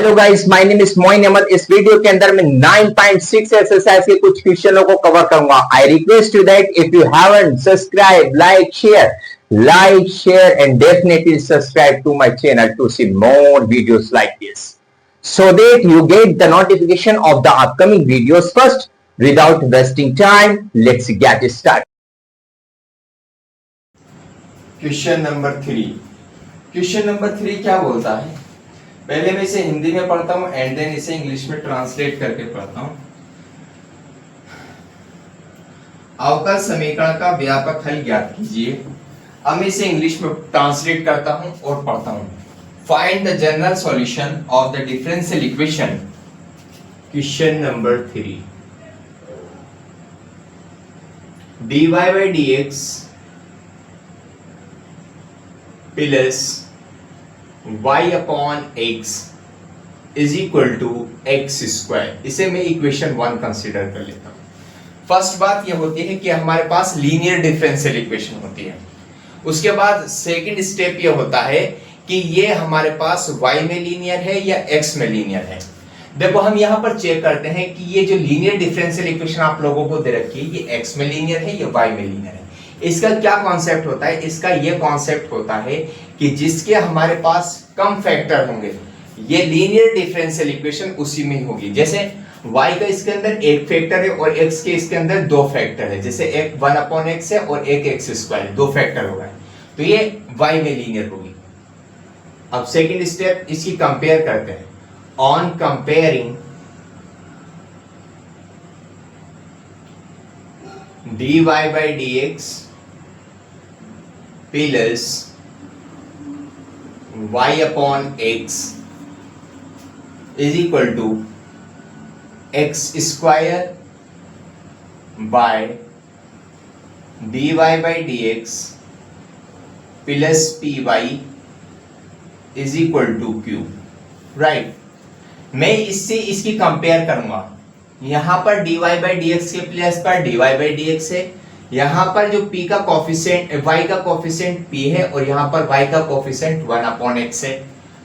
Hello guys, my name is Moin Ahmed. इस video के अंदर मैं 9.6 एक्सरसाइज के कुछ क्वेश्चनों को कवर करूंगा। I request you that if you haven't subscribe, like share and definitely subscribe to my channel to see more videos like this so that you get the notification of the upcoming videos first. Without wasting time, let's get started. Question number 3। Question number 3 क्या बोलता है? पहले मैं इसे हिंदी में पढ़ता हूं and then इसे इंग्लिश में ट्रांसलेट करके पढ़ता हूं। अवकल समीकरण का व्यापक हल ज्ञात कीजिए। अब मैं इसे इंग्लिश में ट्रांसलेट करता हूं और पढ़ता हूं। Find the general solution of the differential equation. Question number 3। dy by dx plus y upon x is equal to x square. इसे मैं इक्वेशन 1 कंसीडर कर लेता हूं। फर्स्ट बात यह होती है कि हमारे पास लीनियर डिफरेंशियल इक्वेशन होती है। उसके बाद सेकंड स्टेप यह होता है कि ये हमारे पास y में लीनियर है या x में लीनियर है। देखो हम यहां पर चेक करते हैं कि ये जो लीनियर डिफरेंशियल इक्वेशन आप लोगों को दे रखी है ये x में लीनियर है या y में लीनियर है। इसका क्या कॉन्सेप्ट होता है? इसका ये कॉन्सेप्ट होता है कि जिसके हमारे पास कम फैक्टर होंगे ये लीनियर डिफरेंशियल इक्वेशन उसी में होगी। जैसे y का इसके अंदर एक फैक्टर है और x के इसके अंदर दो फैक्टर है। जैसे एक 1/x है और एक x स्क्वायर, दो फैक्टर होगा तो ये y में लीनियर होगी। अब सेकंड स्टेप इसकी कंपेयर करते हैं। On comparing dy by dx plus y upon x is equal to x square by dy by dx plus p y is equal to q. Right, मैं इससे इसकी compare करूंगा। यहां पर dy बाई dx के plus पर dy by dx है। यहां पर जो p का कोफिशिएंट y का कोफिशिएंट p है और यहां पर y का कोफिशिएंट 1/x है।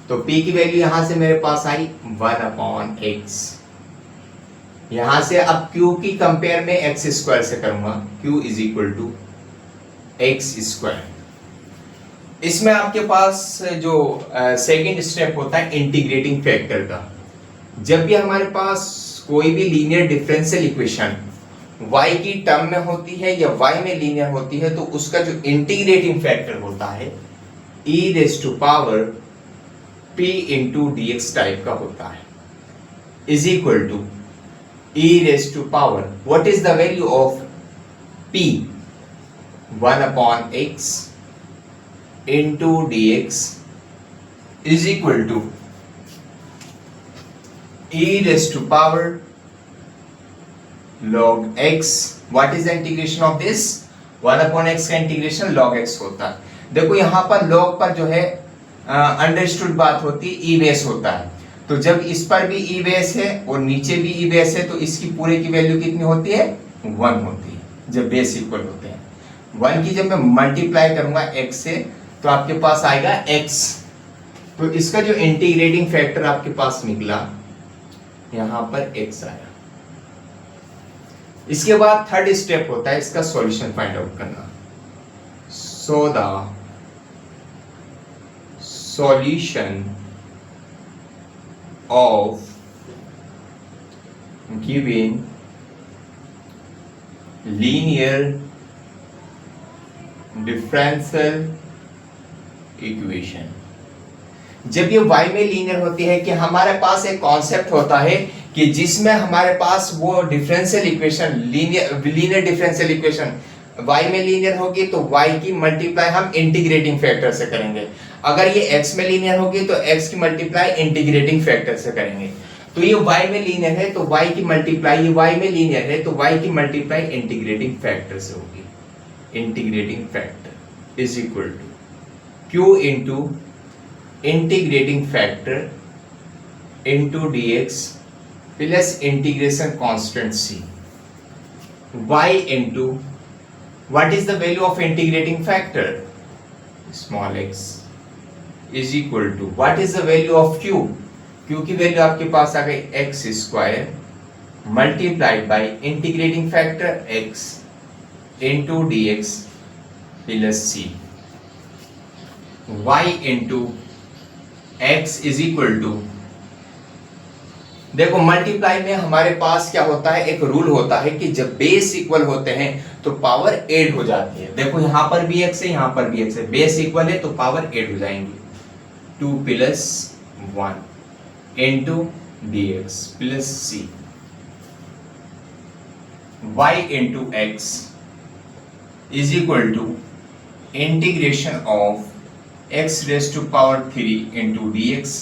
तो p की वैल्यू यहां से मेरे पास आई 1/x। यहां से अब q की कंपेयर में x स्क्वायर से करूंगा। q is equal to x square. इसमें आपके पास जो सेकंड स्टेप होता है इंटीग्रेटिंग फैक्टर का। जब भी हमारे पास कोई भी लीनियर डिफरेंशियल इक्वेशन y की टर्म में होती है या y में लीनियर होती है तो उसका जो इंटीग्रेटिंग फैक्टर होता है e raise to power p into dx type का होता है is equal to e raise to power what is the value of p 1/x into dx is equal to e raise to power log x। what is the integration of this? 1/x का integration log x होता है। देखो यहाँ पर log पर जो है understood बात होती है e बेस होता है। तो जब इस पर भी e बेस है और नीचे भी e बेस है तो इसकी पूरे की वैल्यू कितनी होती है? 1 होती है जब बेस इक्वल होते हैं। 1 की जब मैं मल्टीप्लाई करूंगा x से तो आपके पास आएगा x। तो इसका जो इंटीग्रेटिंग फैक्टर आपके पास निकला यहां पर x आया। इसके बाद थर्ड स्टेप होता है इसका सॉल्यूशन फाइंड आउट करना। So the solution of given linear differential equation. जब ये y में लीनियर होती है कि हमारे पास एक कॉन्सेप्ट होता है कि जिसमें हमारे पास वो differential equation linear differential equation y में लीनियर होगी तो y की मल्टीप्लाई हम इंटीग्रेटिंग फैक्टर से करेंगे। अगर ये x में लीनियर होगी तो x की मल्टीप्लाई इंटीग्रेटिंग फैक्टर से करेंगे। तो ये y में लीनियर है तो y की मल्टीप्लाई, ये y में लीनियर है तो y की मल्टीप्लाई इंटीग्रेटिंग फैक्टर से होगी। Integrating factor is equal to q into integrating factor into dx plus integration constant c y into what is the value of integrating factor small x is equal to what is the value of q क्योंकि value आपके पास आ गई x square multiplied by integrating factor x into d x plus c Y into x is equal to, देखो multiply में हमारे पास क्या होता है, एक रूल होता है कि जब बेस इक्वल होते हैं तो पावर ऐड हो जाती है। देखो यहां पर भी एक्स है, यहां पर भी एक्स है, बेस इक्वल है तो पावर ऐड हो जाएंगी। 2 plus 1 into d x plus c Y into x is equal to integration of x raise to power 3 into d x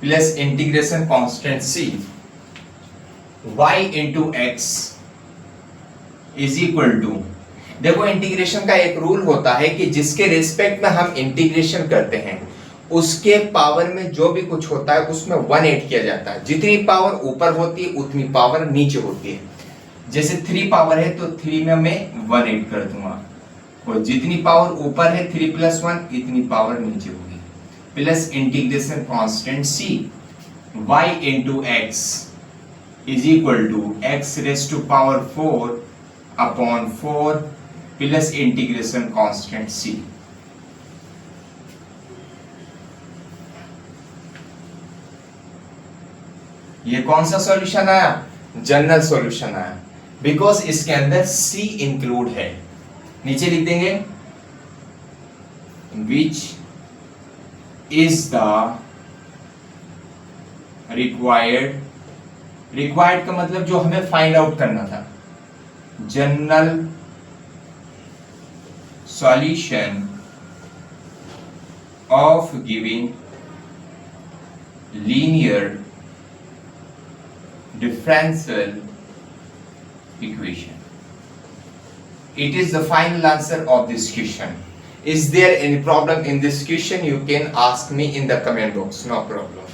plus integration constant C Y into x is equal to, देखो integration का एक rule होता है कि जिसके respect में हम integration करते हैं उसके पावर में जो भी कुछ होता है उसमें 1 ऐड किया जाता है। जितनी पावर ऊपर होती है उतनी पावर नीचे होती है। जैसे 3 पावर है तो 3 में मैं 1 ऐड कर दूंगा, और जितनी पावर ऊपर है 3 प्लस 1 इतनी पावर नीचे होगी, plus integration constant C Y into x is equal to X raise to power 4 upon 4 plus integration constant C. ये कौन सा सॉल्यूशन आया, जनरल सॉल्यूशन आया, बिकॉज इसके अंदर सी इंक्लूड है। नीचे लिख देंगे विच इज द रिक्वायर्ड का मतलब जो हमें फाइंड आउट करना था, general solution of giving linear differential equation. It is the final answer of this question. Is there any problem in this question? You can ask me in the comment box, no problem.